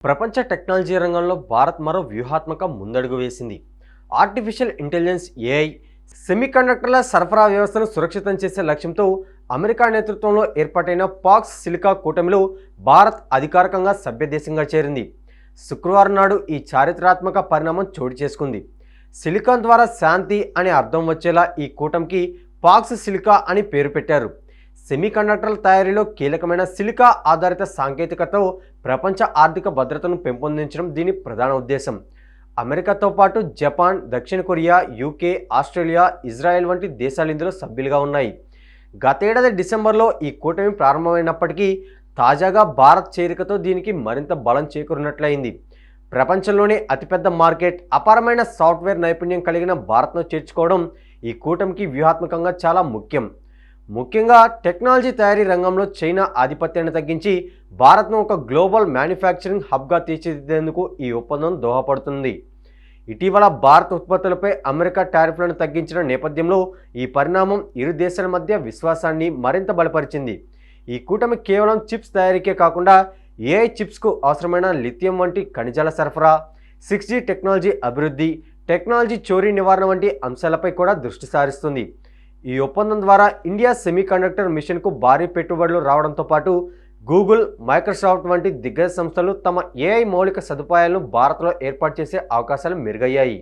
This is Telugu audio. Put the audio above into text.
ప్రపంచ టెక్నాలజీ రంగంలో భారత్ మరో వ్యూహాత్మక ముందడుగు వేసింది. ఆర్టిఫిషియల్ ఇంటెలిజెన్స్ ఏఐ, సెమీకండక్టర్ల సరఫరా వ్యవస్థను సురక్షితం చేసే లక్ష్యంతో అమెరికా నేతృత్వంలో ఏర్పాటైన పాక్స్ సిలికా కూటమిలో భారత్ అధికారికంగా సభ్యదేశంగా చేరింది. శుక్రవారం నాడు ఈ చారిత్రాత్మక పరిణామం చోటు చేసుకుంది. సిలికాన్ ద్వారా శాంతి అనే అర్థం వచ్చేలా ఈ కూటమికి పాక్స్ సిలికా అని పేరు పెట్టారు. సెమీకండక్టర్ల తయారీలో కీలకమైన సిలికా ఆధారిత సాంకేతికతతో ప్రపంచ ఆర్థిక భద్రతను పెంపొందించడం దీని ప్రధాన ఉద్దేశం. అమెరికాతో పాటు జపాన్, దక్షిణ కొరియా, యూకే, ఆస్ట్రేలియా, ఇజ్రాయెల్ వంటి దేశాలు ఇందులో సభ్యులుగా ఉన్నాయి. గతేడాది డిసెంబర్లో ఈ కూటమి ప్రారంభమైనప్పటికీ తాజాగా భారత్ చేరికతో దీనికి మరింత బలం చేకూరినట్లయింది. ప్రపంచంలోనే అతిపెద్ద మార్కెట్, అపారమైన సాఫ్ట్వేర్ నైపుణ్యం కలిగిన భారత్ను చేర్చుకోవడం ఈ కూటమికి వ్యూహాత్మకంగా చాలా ముఖ్యంగా టెక్నాలజీ తయారీ రంగంలో చైనా ఆధిపత్యాన్ని తగ్గించి భారత్ను ఒక గ్లోబల్ మ్యానుఫ్యాక్చరింగ్ హబ్గా తీర్చిదిద్దేందుకు ఈ ఒప్పందం దోహదపడుతుంది. ఇటీవల భారత్ ఉత్పత్తులపై అమెరికా టారిఫ్లను తగ్గించిన నేపథ్యంలో ఈ పరిణామం ఇరు దేశాల మధ్య విశ్వాసాన్ని మరింత బలపరిచింది. ఈ కూటమి కేవలం చిప్స్ తయారీకే కాకుండా ఏఐ చిప్స్కు అవసరమైన లిథియం వంటి ఖనిజాల సరఫరా, 6G టెక్నాలజీ అభివృద్ధి, టెక్నాలజీ చోరీ నివారణ వంటి అంశాలపై కూడా దృష్టి సారిస్తుంది. ఈ ఒప్పందం ద్వారా ఇండియా సెమీకండక్టర్ మిషన్కు భారీ పెట్టుబడులు రావడంతో పాటు గూగుల్, మైక్రోసాఫ్ట్ వంటి దిగ్గజ సంస్థలు తమ ఏఐ మౌలిక సదుపాయాలను భారత్లో ఏర్పాటు చేసే అవకాశాలు మెరుగయ్యాయి.